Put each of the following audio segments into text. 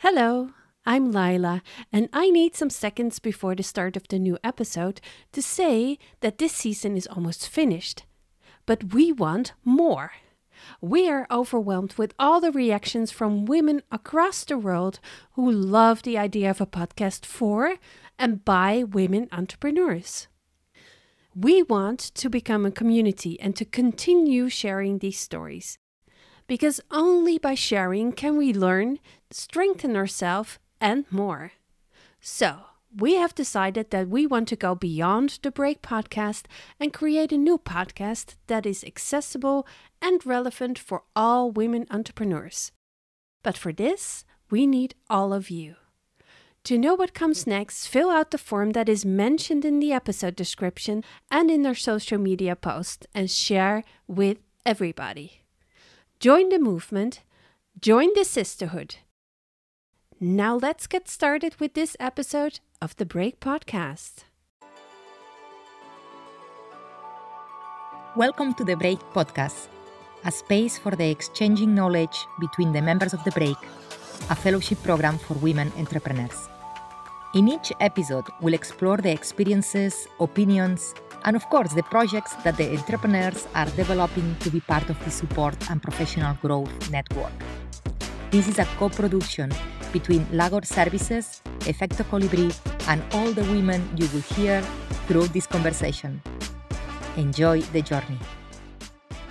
Hello, I'm Lila, and I need some seconds before the start of the new episode to say that this season is almost finished. But we want more. We are overwhelmed with all the reactions from women across the world who love the idea of a podcast for and by women entrepreneurs. We want to become a community and to continue sharing these stories. Because only by sharing can we learn, strengthen ourselves, and more. So, we have decided that we want to go beyond the Break Podcast and create a new podcast that is accessible and relevant for all women entrepreneurs. But for this, we need all of you. To know what comes next, fill out the form that is mentioned in the episode description and in our social media post and share with everybody. Join the movement, join the sisterhood. Now let's get started with this episode of the Break Podcast. Welcome to the Break Podcast, a space for the exchanging knowledge between the members of the Break, a fellowship program for women entrepreneurs. In each episode, we'll explore the experiences, opinions, and of course, the projects that the entrepreneurs are developing to be part of the support and professional growth network. This is a co-production between Lagor Services, Efecto Colibri, and all the women you will hear through this conversation. Enjoy the journey.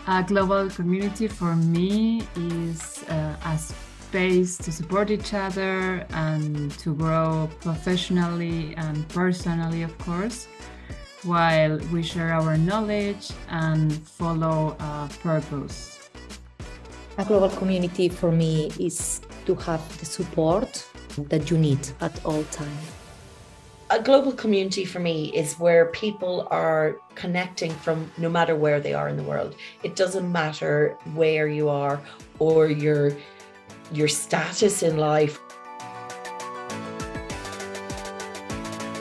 A global community for me is a space to support each other and to grow professionally and personally, of course, while we share our knowledge and follow a purpose. A global community for me is to have the support that you need at all times. A global community for me is where people are connecting from no matter where they are in the world. It doesn't matter where you are or your status in life.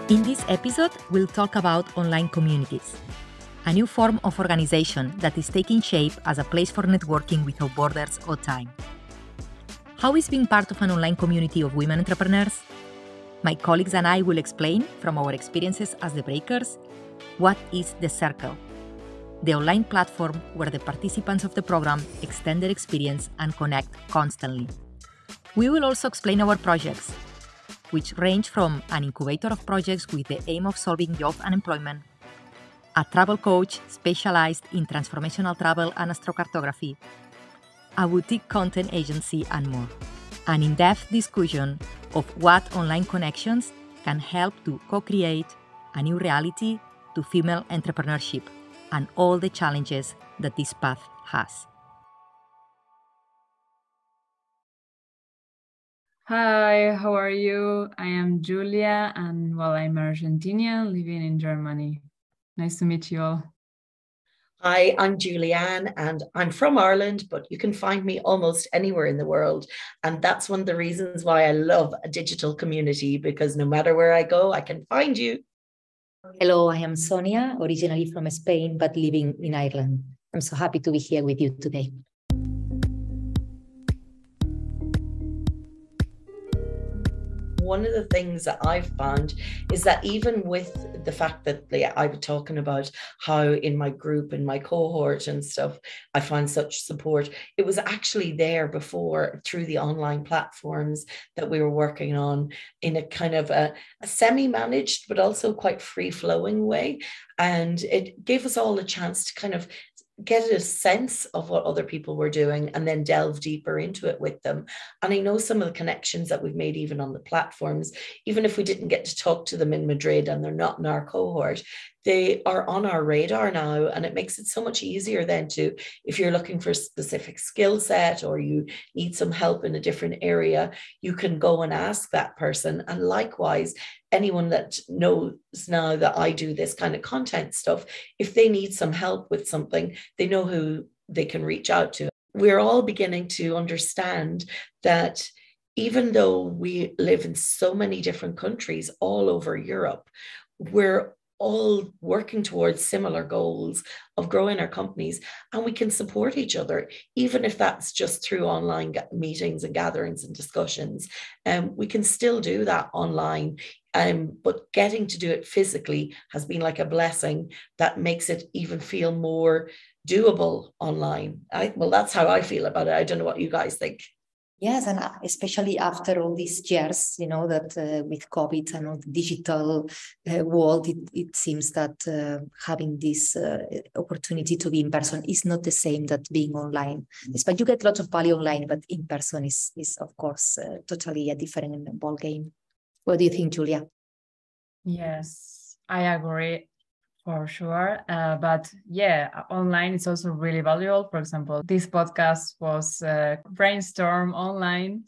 In this episode, we'll talk about online communities, a new form of organization that is taking shape as a place for networking without borders or time. How is being part of an online community of women entrepreneurs? My colleagues and I will explain from our experiences as the Breakers what is the Circle, the online platform where the participants of the program extend their experience and connect constantly. We will also explain our projects, which range from an incubator of projects with the aim of solving job unemployment, a travel coach specialized in transformational travel and astrocartography, a boutique content agency, and more. An in-depth discussion of what online connections can help to co-create a new reality to female entrepreneurship and all the challenges that this path has. Hi, how are you? I am Julia, and I'm Argentinian living in Germany. Nice to meet you all. Hi, I'm Julianne and I'm from Ireland, but you can find me almost anywhere in the world. And that's one of the reasons why I love a digital community, because no matter where I go, I can find you. Hello, I am Sonia, originally from Spain, but living in Ireland. I'm so happy to be here with you today. One of the things that I've found is that even with the fact that I was talking about how in my group, in my cohort and stuff, I find such support, it was actually there before through the online platforms that we were working on in a kind of a semi-managed, but also quite free-flowing way. And it gave us all a chance to kind of get a sense of what other people were doing and then delve deeper into it with them. And I know some of the connections that we've made even on the platforms, even if we didn't get to talk to them in Madrid and they're not in our cohort, they are on our radar now. And it makes it so much easier then to, if you're looking for a specific skill set or you need some help in a different area, you can go and ask that person. And likewise, anyone that knows now that I do this kind of content stuff, if they need some help with something, they know who they can reach out to. We're all beginning to understand that even though we live in so many different countries all over Europe, we're all working towards similar goals of growing our companies, and we can support each other, even if that's just through online meetings and gatherings and discussions. We can still do that online. But getting to do it physically has been like a blessing that makes it even feel more doable online. Well, that's how I feel about it. I don't know what you guys think. Yes, and especially after all these years, that with COVID and all the digital world, it seems that having this opportunity to be in person is not the same that being online. But you get lots of value online, but in person is of course totally a different ball game. What do you think, Julia? Yes, I agree. For sure. But yeah, online is also really valuable. For example, this podcast was brainstorm online.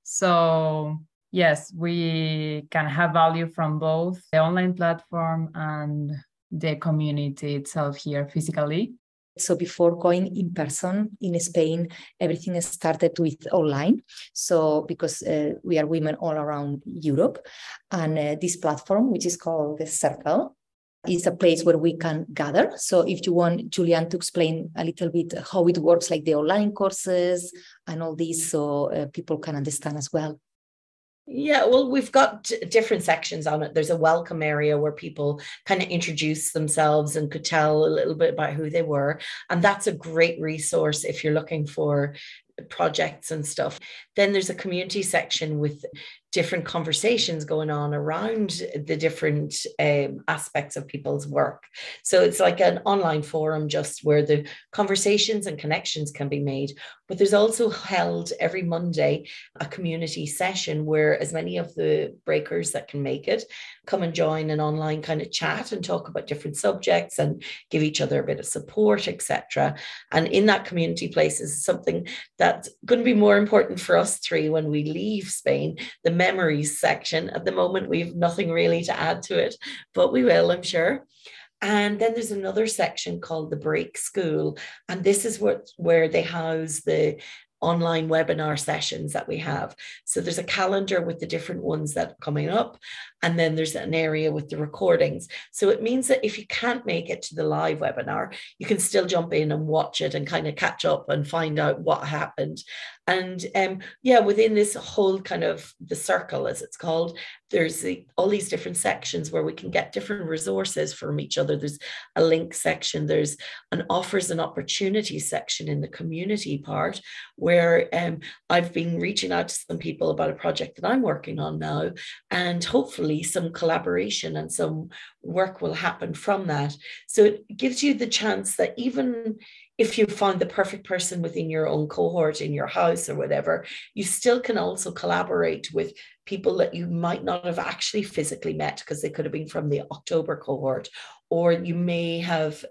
So yes, we can have value from both the online platform and the community itself here physically. So before going in person in Spain, everything started with online. So because we are women all around Europe, and this platform, which is called The Circle, is a place where we can gather. So if you want, Julian, to explain a little bit how it works, like the online courses and all this, so people can understand as well. Yeah, well, we've got different sections on it. There's a welcome area where people kind of introduce themselves and could tell a little bit about who they were. And that's a great resource if you're looking for projects and stuff. Then there's a community section with different conversations going on around the different aspects of people's work. So it's like an online forum just where the conversations and connections can be made. But there's also held every Monday a community session where as many of the breakers that can make it come and join an online kind of chat and talk about different subjects and give each other a bit of support, etc. And in that community place is something that's going to be more important for us three when we leave Spain, the memories section. At the moment, we have nothing really to add to it, but we will, I'm sure. And then there's another section called the Break School. And this is where they house the online webinar sessions that we have. So there's a calendar with the different ones that are coming up. And then there's an area with the recordings. So it means that if you can't make it to the live webinar, you can still jump in and watch it and kind of catch up and find out what happened. And within this whole kind of the circle, as it's called, there's all these different sections where we can get different resources from each other. There's a link section, there's an offers and opportunities section in the community part, where I've been reaching out to some people about a project that I'm working on now, and hopefully some collaboration and some work will happen from that. So it gives you the chance that even if you find the perfect person within your own cohort in your house or whatever, you still can also collaborate with people that you might not have actually physically met because they could have been from the October cohort, or you may have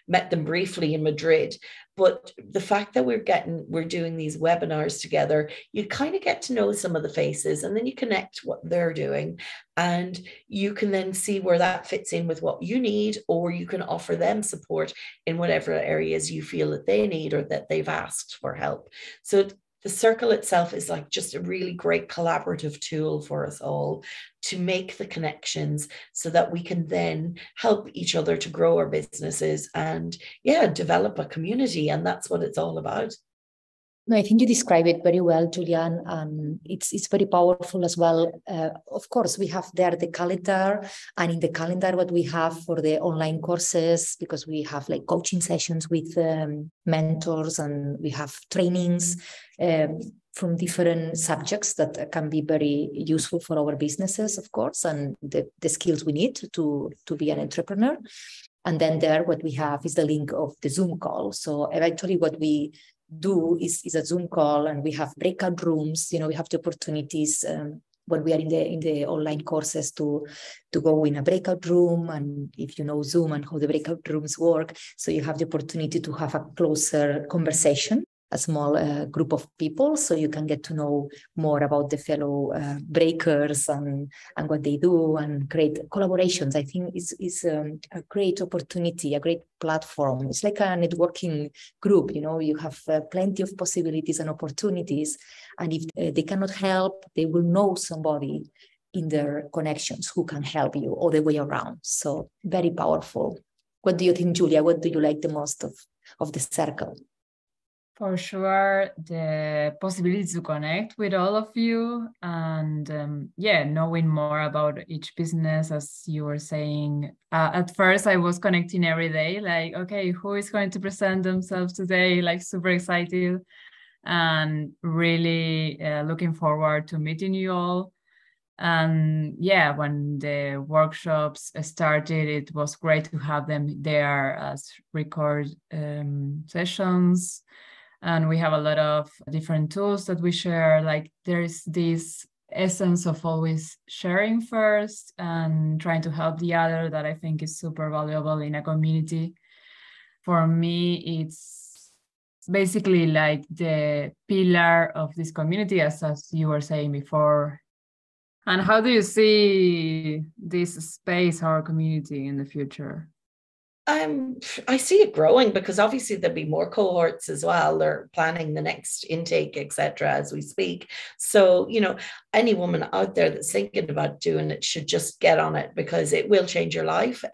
met them briefly in Madrid. But the fact that we're doing these webinars together, you kind of get to know some of the faces, and then you connect what they're doing, and you can then see where that fits in with what you need, or you can offer them support in whatever areas you feel that they need or that they've asked for help. So the circle itself is like just a really great collaborative tool for us all to make the connections so that we can then help each other to grow our businesses and develop a community. And that's what it's all about. No, I think you describe it very well, Julian, and it's very powerful as well. Of course, we have there the calendar, and in the calendar what we have for the online courses, because we have like coaching sessions with mentors, and we have trainings from different subjects that can be very useful for our businesses, of course, and the skills we need to be an entrepreneur. And then there what we have is the link of the Zoom call. So eventually what we do is a Zoom call, and we have breakout rooms. We have the opportunities when we are in the online courses to go in a breakout room, and if you know Zoom and how the breakout rooms work, so you have the opportunity to have a closer conversation, a small group of people, so you can get to know more about the fellow breakers and what they do, and create collaborations. I think is a great opportunity, a great platform. It's like a networking group. You have plenty of possibilities and opportunities, and if they cannot help, they will know somebody in their connections who can help you all the way around. So very powerful. What do you think, Julia? What do you like the most of the circle? For sure, the possibility to connect with all of you and knowing more about each business, as you were saying. At first, I was connecting every day, like, okay, who is going to present themselves today? Like super excited and really looking forward to meeting you all. And when the workshops started, it was great to have them there as record sessions. And we have a lot of different tools that we share. Like there's this essence of always sharing first and trying to help the other that I think is super valuable in a community. For me, it's basically like the pillar of this community, as you were saying before. And how do you see this space, our community, in the future? I see it growing because obviously there'll be more cohorts as well. They're planning the next intake, etc., as we speak. So, any woman out there that's thinking about doing it should just get on it because it will change your life.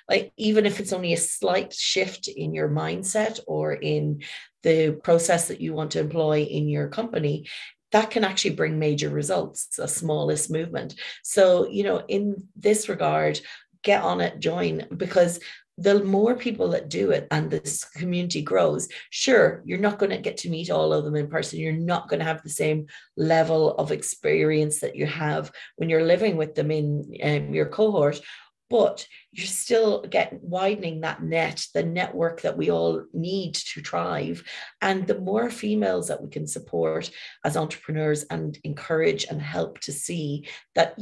Like even if it's only a slight shift in your mindset or in the process that you want to employ in your company, that can actually bring major results, the smallest movement. So, in this regard, get on it, join, because the more people that do it and this community grows, sure, you're not going to get to meet all of them in person. You're not going to have the same level of experience that you have when you're living with them in your cohort, but you're still widening that net, the network that we all need to thrive. And the more females that we can support as entrepreneurs and encourage and help to see that,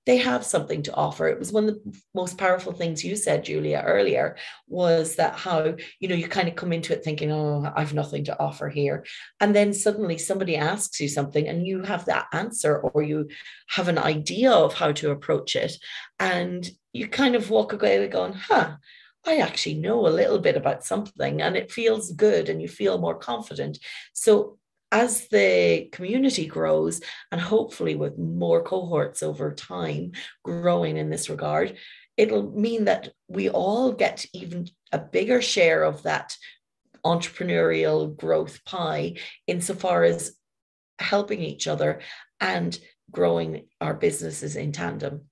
they have something to offer. It was one of the most powerful things you said, Julia, earlier, was that how, you kind of come into it thinking, oh, I've nothing to offer here. And then suddenly somebody asks you something and you have that answer, or you have an idea of how to approach it. And you kind of walk away going, I actually know a little bit about something, and it feels good and you feel more confident. So as the community grows, and hopefully with more cohorts over time growing in this regard, it'll mean that we all get even a bigger share of that entrepreneurial growth pie insofar as helping each other and growing our businesses in tandem.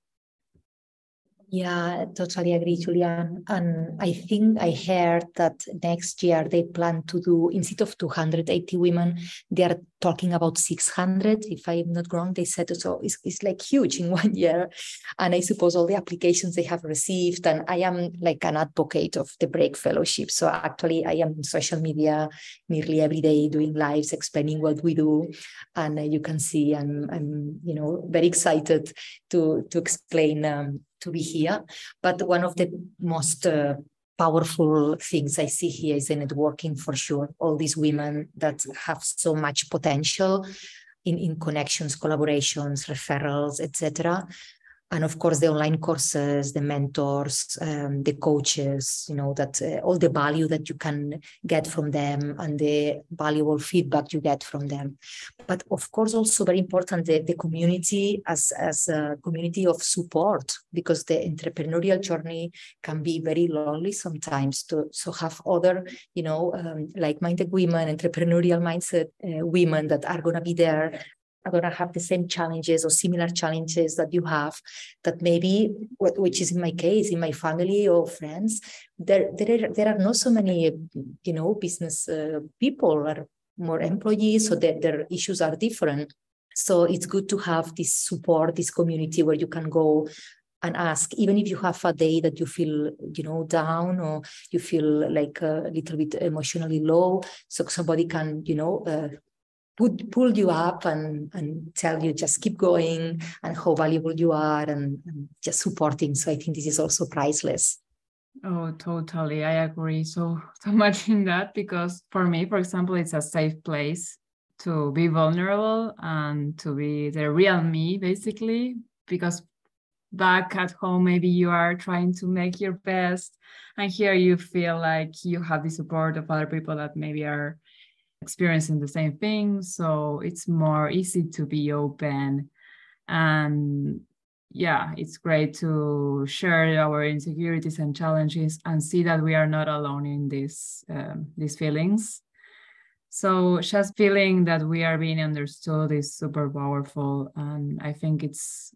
Yeah, totally agree, Julian. And I think I heard that next year they plan to do, instead of 280 women, they are talking about 600, if I'm not wrong. They said so. It's like huge in 1 year. And I suppose all the applications they have received. And I am like an advocate of the Break Fellowship. So actually I am on social media nearly every day doing lives, explaining what we do. And you can see I'm very excited to explain to be here. But one of the most powerful things I see here is the networking, for sure. All these women that have so much potential in connections, collaborations, referrals, etc. And of course, the online courses, the mentors, the coaches, that all the value that you can get from them and the valuable feedback you get from them. But of course, also very important, the community as a community of support, because the entrepreneurial journey can be very lonely sometimes. So have other, like-minded women, entrepreneurial mindset women that are going to be there, are going to have the same challenges or similar challenges that you have, that maybe, which is in my case, in my family or friends, there are not so many, business people or more employees, so that their issues are different. So it's good to have this support, this community where you can go and ask, even if you have a day that you feel, down, or you feel like a little bit emotionally low, so somebody can, pull you up and tell you just keep going and how valuable you are, and just supporting. So I think this is also priceless. Oh, totally. I agree so much in that, because for me, for example, it's a safe place to be vulnerable and to be the real me, basically, because back at home, maybe you are trying to make your best, and here you feel like you have the support of other people that maybe are experiencing the same thing. So it's more easy to be open And yeah, it's great to share our insecurities and challenges and see that we are not alone in these feelings. So just feeling that we are being understood is super powerful. And I think it's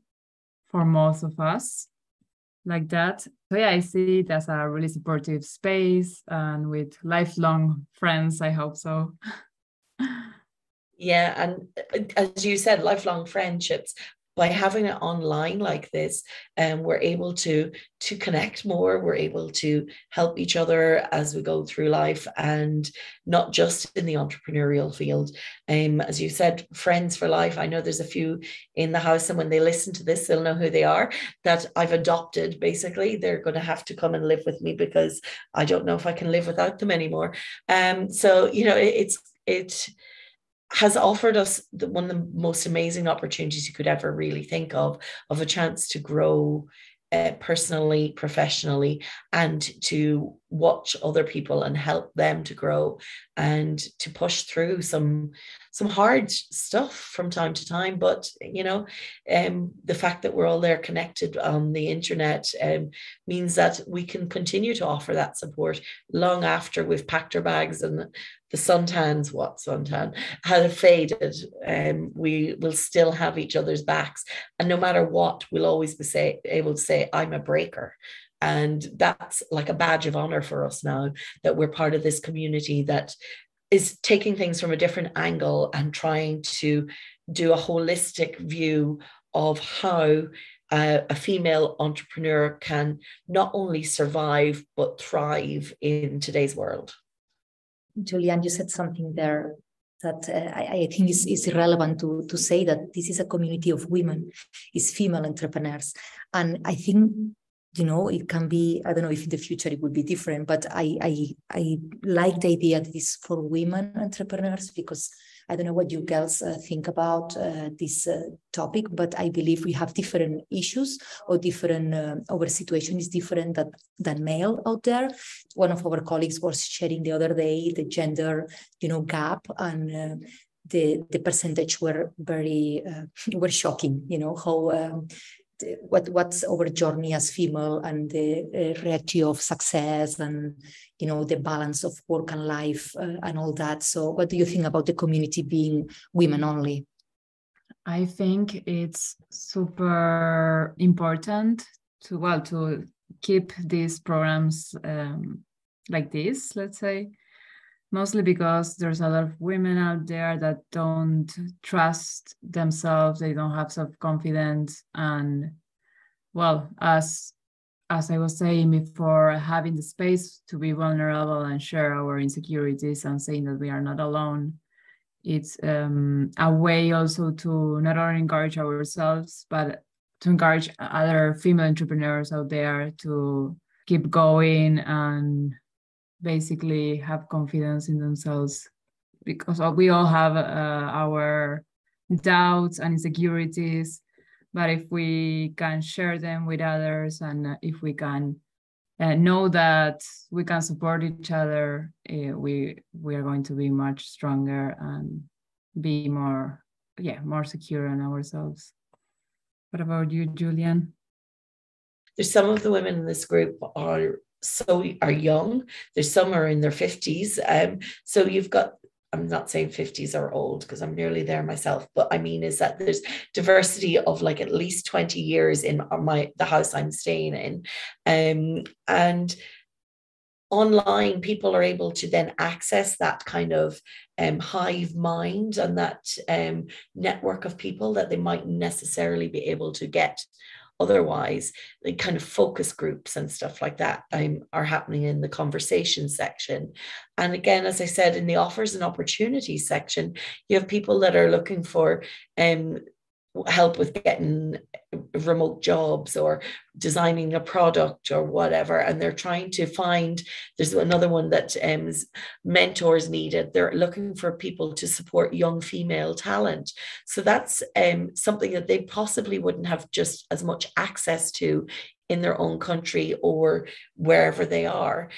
for most of us like that. So yeah, I see it as a really supportive space and with lifelong friends, I hope so. Yeah, and as you said, lifelong friendships. By having it online like this, we're able to connect more. We're able to help each other as we go through life, and not just in the entrepreneurial field. As you said, friends for life. I know there's a few in the house, and when they listen to this, they'll know who they are. That I've adopted. Basically, they're going to have to come and live with me because I don't know if I can live without them anymore. So it has offered us one of the most amazing opportunities you could ever really think of a chance to grow personally, professionally, and to watch other people and help them to grow and to push through some hard stuff from time to time. But the fact that we're all there connected on the internet means that we can continue to offer that support long after we've packed our bags and the suntan had faded. We will still have each other's backs, and no matter what, we'll always be able to say, I'm a breaker. And that's like a badge of honor for us now, that we're part of this community that is taking things from a different angle and trying to do a holistic view of how a female entrepreneur can not only survive but thrive in today's world. Julian, you said something there that I think is relevant to say, that this is a community of women, is female entrepreneurs. And I think, it can be, I don't know if in the future it would be different, but I like the idea that it's for women entrepreneurs, because I don't know what you girls think about this topic, but I believe we have different issues or different, our situation is different than male out there. One of our colleagues was sharing the other day the gender, gap, and the percentage were very, were shocking, how what's our journey as female and the ratio of success and the balance of work and life and all that. So what do you think about the community being women only? I think it's super important to keep these programs like this, let's say, mostly because there's a lot of women out there that don't trust themselves, they don't have self-confidence, and as I was saying before, having the space to be vulnerable and share our insecurities and saying that we are not alone, it's a way also to not only encourage ourselves, but to encourage other female entrepreneurs out there to keep going and basically have confidence in themselves, because we all have our doubts and insecurities, but if we can share them with others and if we can know that we can support each other, we are going to be much stronger and be more secure in ourselves. What about you, Julian? There's some of the women in this group are young. There's some are in their 50s. So you've got, I'm not saying 50s are old because I'm nearly there myself, but I mean is that there's diversity of like at least 20 years in the house I'm staying in. And online, people are able to then access that kind of hive mind and that network of people that they might necessarily be able to get otherwise. The kind of focus groups and stuff like that are happening in the conversation section. And again, as I said, in the offers and opportunities section, you have people that are looking for help with getting remote jobs or designing a product or whatever, and they're trying to find, there's another one that mentors needed. They're looking for people to support young female talent. So that's something that they possibly wouldn't have just as much access to in their own country or wherever they are.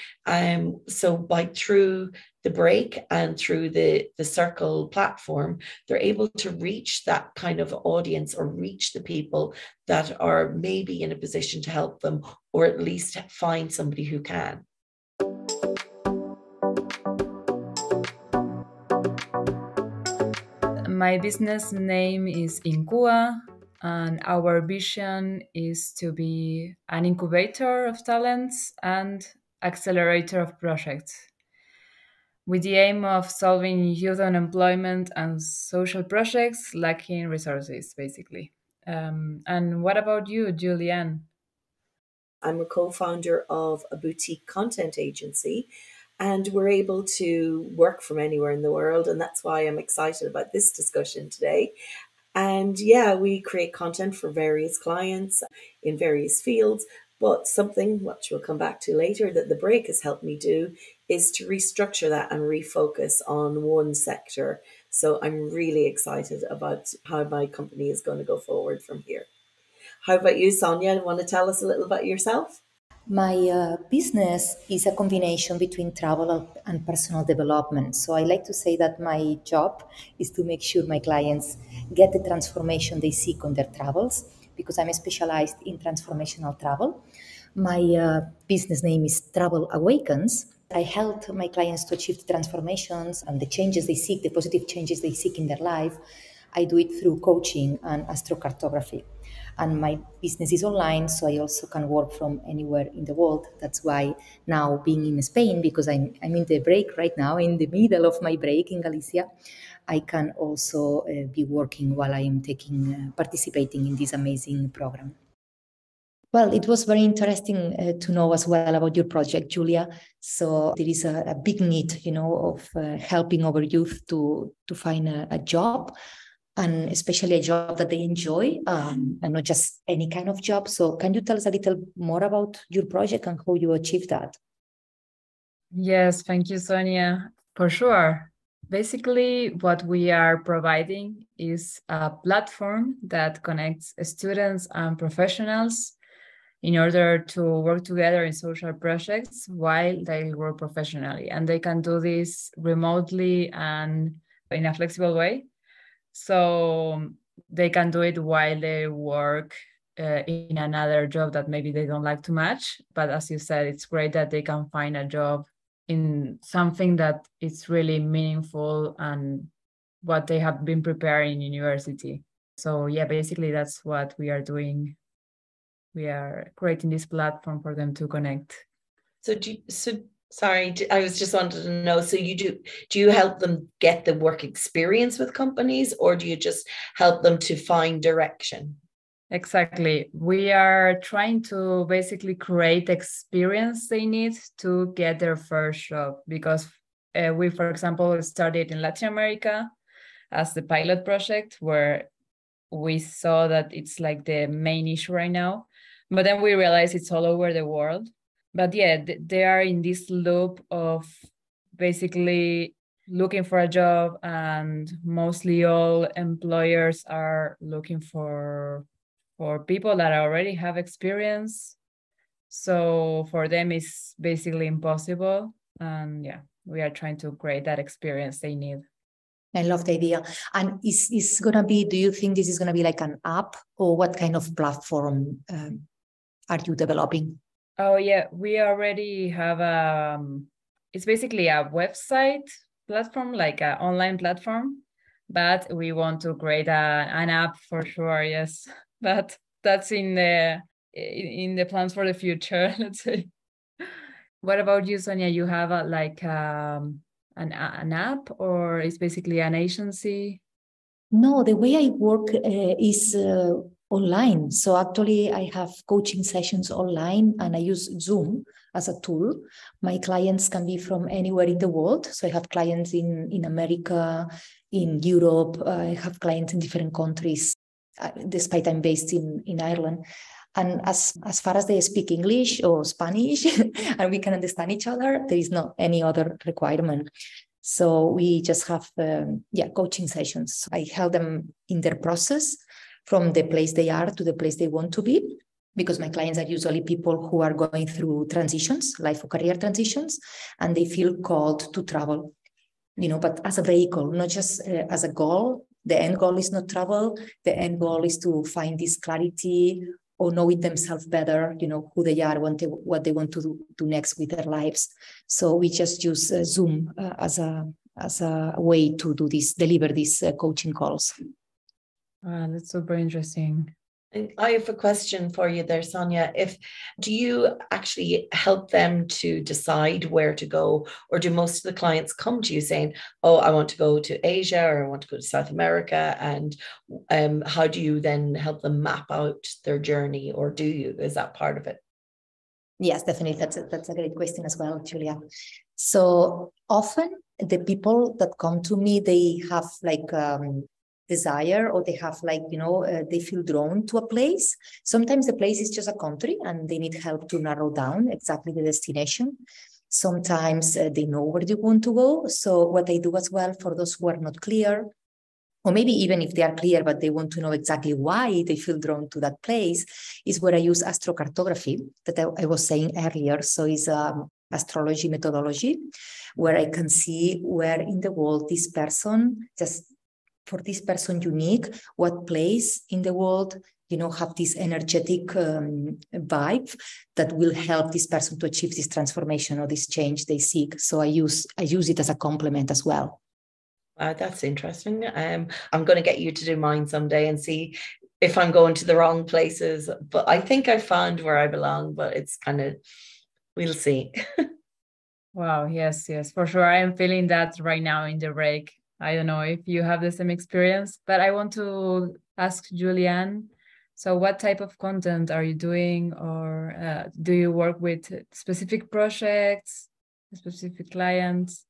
So through the Break and through the Circle platform, they're able to reach that kind of audience or reach the people that are maybe in a position to help them, or at least find somebody who can. My business name is InkuA, and our vision is to be an incubator of talents and accelerator of projects, with the aim of solving youth unemployment and social projects lacking resources, basically. And what about you, Julianne? I'm a co-founder of a boutique content agency, and we're able to work from anywhere in the world. And that's why I'm excited about this discussion today. And yeah, we create content for various clients in various fields. But something which we'll come back to later that the Break has helped me do is to restructure that and refocus on one sector. So I'm really excited about how my company is going to go forward from here. How about you, Sonia? Want to tell us a little about yourself? My business is a combination between travel and personal development. So I like to say that my job is to make sure my clients get the transformation they seek on their travels, because I'm specialized in transformational travel. My business name is Travel Awakens. I help my clients to achieve the transformations and the changes they seek, the positive changes they seek in their life. I do it through coaching and astrocartography. And my business is online, so I also can work from anywhere in the world. That's why now, being in Spain, because I'm in the break right now, in the middle of my break in Galicia, I can also be working while I am participating in this amazing program. Well, it was very interesting to know as well about your project, Julia. So there is a big need, of helping our youth to find a job, and especially a job that they enjoy, and not just any kind of job. So can you tell us a little more about your project and how you achieved that? Yes, thank you, Sonia. For sure. Basically, what we are providing is a platform that connects students and professionals in order to work together in social projects while they work professionally. And they can do this remotely and in a flexible way. So they can do it while they work in another job that maybe they don't like too much. But as you said, it's great that they can find a job in something that is really meaningful and what they have been preparing in university. So yeah, basically that's what we are doing. We are creating this platform for them to connect. Sorry, I was just wanted to know, so do you help them get the work experience with companies, or do you just help them to find direction? Exactly. We are trying to basically create experience they need to get their first job, because we, for example, started in Latin America as the pilot project, where we saw that it's like the main issue right now. But then we realized it's all over the world. But yeah, they are in this loop of basically looking for a job, and mostly all employers are looking for people that already have experience. So for them, it's basically impossible. And yeah, we are trying to create that experience they need. I love the idea. And is going to be, do you think this is going to be like an app, or what kind of platform are you developing? Oh yeah, we already have it's basically a website platform, like an online platform, but we want to create an app for sure, yes. But that's in the plans for the future, let's say. What about you, Sonia? You have an app, or it's basically an agency? No, the way I work is online. So actually, I have coaching sessions online, and I use Zoom as a tool. My clients can be from anywhere in the world. So I have clients in America, in Europe. I have clients in different countries, despite I'm based in Ireland. And as far as they speak English or Spanish and we can understand each other, there is not any other requirement. So we just have coaching sessions. I help them in their process from the place they are to the place they want to be. because my clients are usually people who are going through transitions, life or career transitions, and they feel called to travel, but as a vehicle, not just as a goal. The end goal is not travel. The end goal is to find this clarity or knowing themselves better, who they are, what they want to do next with their lives. So we just use Zoom as a way to deliver these coaching calls. That's super interesting. I have a question for you there, Sonia. Do you actually help them to decide where to go, or do most of the clients come to you saying, oh, I want to go to Asia or I want to go to South America? And how do you then help them map out their journey, or is that part of it? Yes, definitely. That's a great question as well, Julia. So often the people that come to me, they have desire, or they have they feel drawn to a place. Sometimes the place is just a country and they need help to narrow down exactly the destination. Sometimes they know where they want to go. So what I do as well for those who are not clear, or maybe even if they are clear, but they want to know exactly why they feel drawn to that place, is where I use astrocartography that I was saying earlier. So it's astrology methodology, where I can see where in the world this person, just for this person unique, what place in the world, have this energetic vibe that will help this person to achieve this transformation or this change they seek. So I use it as a complement as well. That's interesting. I'm going to get you to do mine someday and see if I'm going to the wrong places. But I think I found where I belong, but it's we'll see. Wow. Yes, for sure. I am feeling that right now in the break. I don't know if you have the same experience, but I want to ask Julianne, so what type of content are you doing, or do you work with specific projects, specific clients?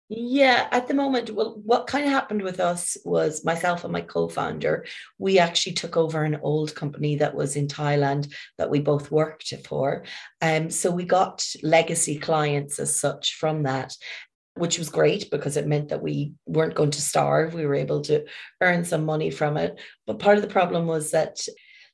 Yeah, at the moment, well, what kind of happened with us was myself and my co-founder, we actually took over an old company that was in Thailand that we both worked for. So we got legacy clients as such from that, which was great because it meant that we weren't going to starve. We were able to earn some money from it. But part of the problem was that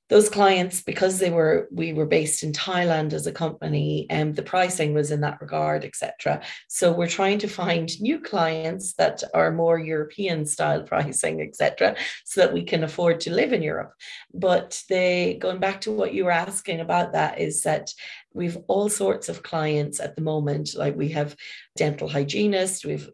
those clients, because we were based in Thailand as a company, and the pricing was in that regard, etc. So we're trying to find new clients that are more European style pricing, etc., so that we can afford to live in Europe. But going back to what you were asking about, that is that we've all sorts of clients at the moment. Like we have dental hygienists, we've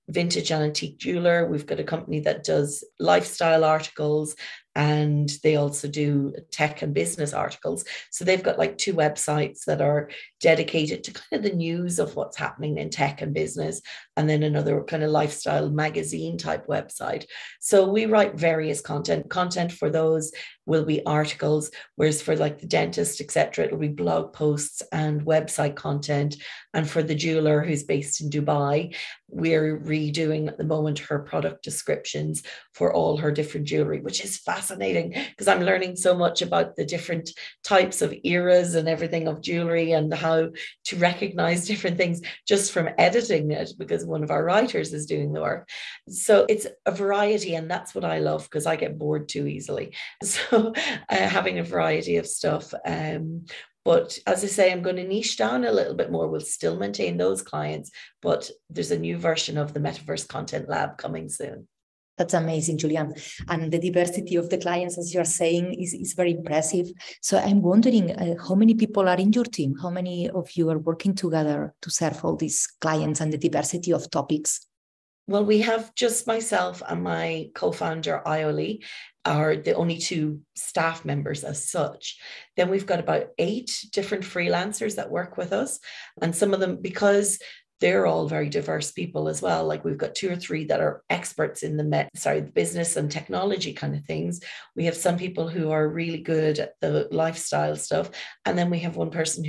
vintage and antique jeweler. We've got a company that does lifestyle articles, and they also do tech and business articles. So they've got 2 websites that are dedicated to kind of the news of what's happening in tech and business, and then another kind of lifestyle magazine type website. So we write various content for those will be articles, whereas for the dentist, etc., it'll be blog posts and website content. And for the jeweler who's based in Dubai, we're redoing at the moment her product descriptions for all her different jewelry, which is fascinating because I'm learning so much about the different types of eras and everything of jewelry and how to recognize different things just from editing it, because one of our writers is doing the work. So it's a variety, and that's what I love because I get bored too easily. So having a variety of stuff. But as I say, I'm going to niche down a little bit more. We'll still maintain those clients, but there's a new version of the Metaverse Content Lab coming soon. That's amazing, Julianne. And the diversity of the clients, as you're saying, is very impressive. So I'm wondering how many people are in your team? How many of you are working together to serve all these clients and the diversity of topics? Well, we have just myself and my co-founder, Ioli, are the only 2 staff members as such. Then we've got about 8 different freelancers that work with us. And some of them, because they're all very diverse people as well. We've got 2 or 3 that are experts in the business and technology kind of things. We have some people who are really good at the lifestyle stuff. And then we have one person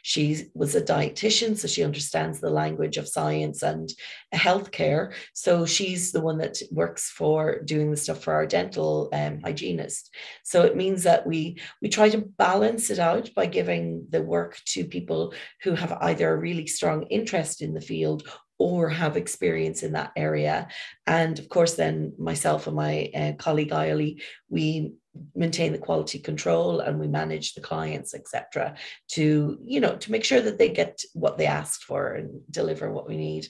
she was a dietitian, so she understands the language of science and healthcare. So she's the one that works for doing the stuff for our dental hygienist. So it means that we try to balance it out by giving the work to people who have either a really strong interest in the field or have experience in that area. And of course, then myself and my colleague Ioli, we maintain the quality control and we manage the clients, etc., to, to make sure that they get what they asked for and deliver what we need.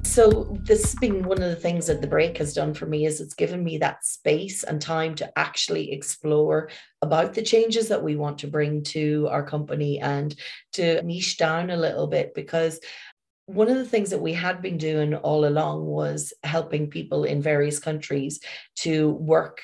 So this has been one of the things that the break has done for me, is it's given me that space and time to actually explore about the changes that we want to bring to our company and to niche down a little bit, because one of the things that we had been doing all along was helping people in various countries to work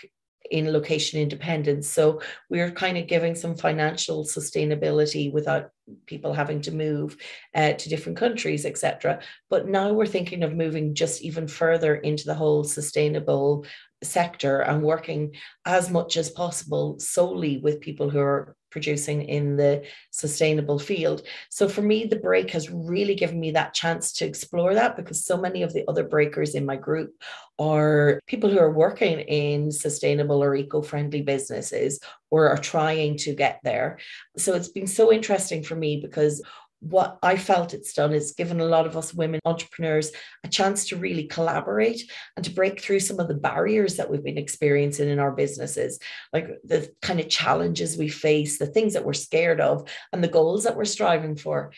in location independence. So we're kind of giving some financial sustainability without people having to move to different countries, etc. But now we're thinking of moving just even further into the whole sustainable sector and working as much as possible solely with people who are producing in the sustainable field. So for me, the break has really given me that chance to explore that, because so many of the other breakers in my group are people who are working in sustainable or eco-friendly businesses or are trying to get there. So it's been so interesting for me, because what I felt it's done is given a lot of us women entrepreneurs a chance to really collaborate and to break through some of the barriers that we've been experiencing in our businesses, like the kind of challenges we face, the things that we're scared of, and the goals that we're striving for.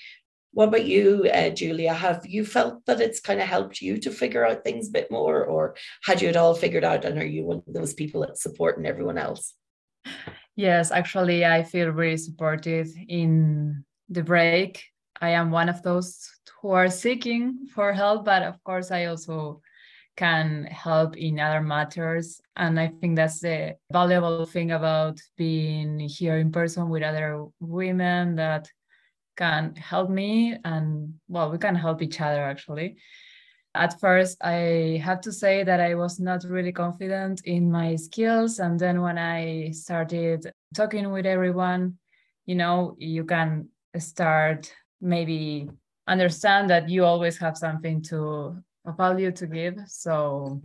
What about you, Julia? Have you felt that it's kind of helped you to figure out things a bit more, or had you it all figured out and are you one of those people that's supporting everyone else? Yes, actually, I feel really supported in the break. I am one of those who are seeking for help, but of course, I also can help in other matters. And I think that's the valuable thing about being here in person with other women that can help me. And well, we can help each other actually. At first, I have to say that I was not really confident in my skills. And then when I started talking with everyone, you can start maybe understand that you always have something a value to give. So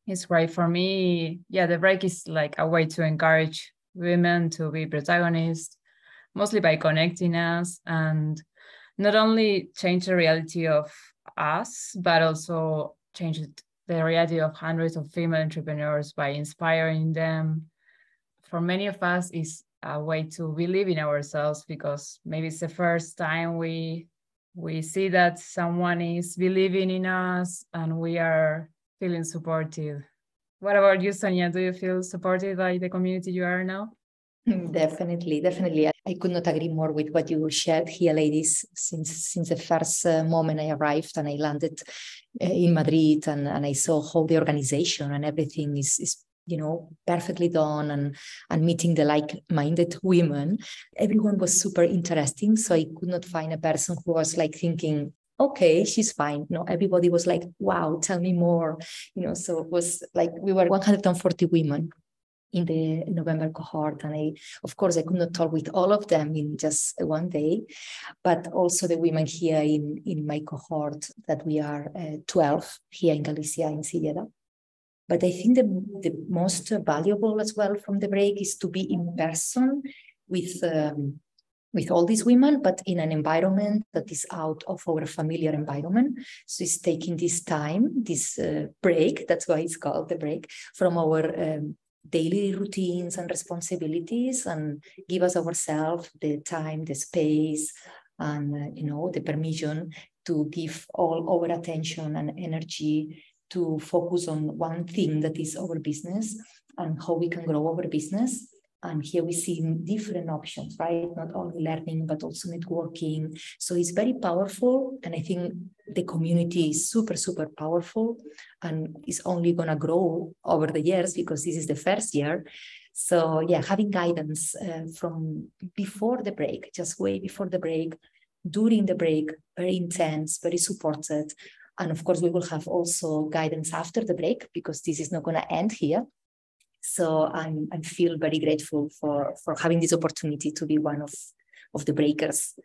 it's great for me. Yeah, the break is like a way to encourage women to be protagonists, mostly by connecting us and not only change the reality of us, but also change the reality of hundreds of female entrepreneurs by inspiring them. For many of us, it's a way to believe in ourselves, because maybe it's the first time we see that someone is believing in us and we are feeling supported. What about you, Sonia? Do you feel supported by the community you are now? Definitely. I could not agree more with what you shared here, ladies. Since the first moment I arrived and I landed in Madrid, and I saw how the organization and everything is perfectly done, and meeting the like-minded women, everyone was super interesting. So I could not find a person who was like thinking, okay, she's fine. No, everybody was like, wow, tell me more. So it was like we were 140 women in the November cohort. And of course, I could not talk with all of them in just one day, but also the women here in my cohort, that we are 12 here in Galicia, in Silleda. But I think the most valuable as well from the break is to be in person with all these women, but in an environment that is out of our familiar environment. So it's taking this time, this break, that's why it's called the break, from our daily routines and responsibilities, and give us ourselves the time, the space, and the permission to give all our attention and energy to focus on one thing, that is our business and how we can grow our business. And here we see different options, right? Not only learning, but also networking. So it's very powerful. And I think the community is super, super powerful, and is only going to grow over the years, because this is the first year. So yeah, having guidance from before the break, just way before the break, during the break, very intense, very supported. And of course, we will have also guidance after the break, because this is not going to end here. So I feel very grateful for having this opportunity to be one of the breakers.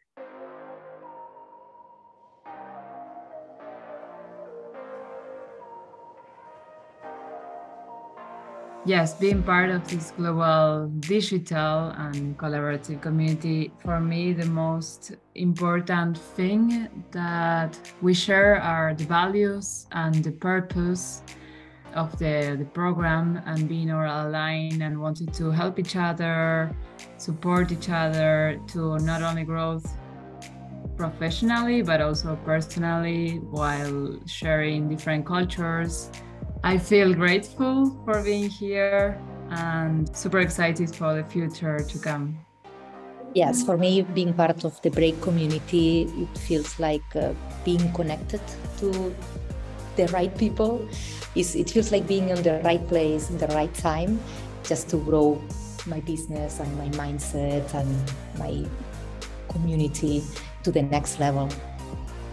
Yes, being part of this global digital and collaborative community, for me, the most important thing that we share are the values and the purpose of the program, and being all aligned and wanting to help each other, support each other to not only grow professionally, but also personally while sharing different cultures. I feel grateful for being here and super excited for the future to come. Yes, for me, being part of the Break community, it feels like being connected to the right people. It feels like being in the right place, in the right time, just to grow my business and my mindset and my community to the next level.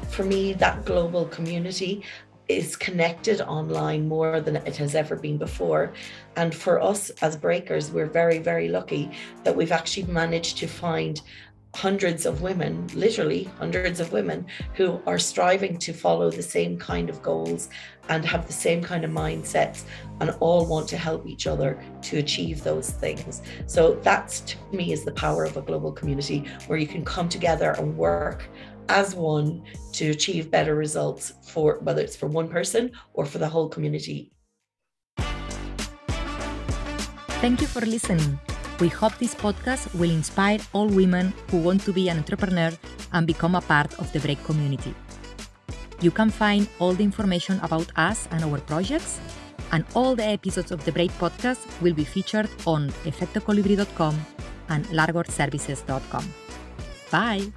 For me, that global community is connected online more than it has ever been before. And for us as breakers, we're very, very lucky that we've actually managed to find hundreds of women, literally hundreds of women, who are striving to follow the same kind of goals and have the same kind of mindsets, and all want to help each other to achieve those things. So that's, to me, is the power of a global community, where you can come together and work as one to achieve better results, for whether it's for one person or for the whole community. Thank you for listening. We hope this podcast will inspire all women who want to be an entrepreneur and become a part of the Break community. You can find all the information about us and our projects, and all the episodes of the Break podcast will be featured on efectocolibri.com and largorservices.com. Bye!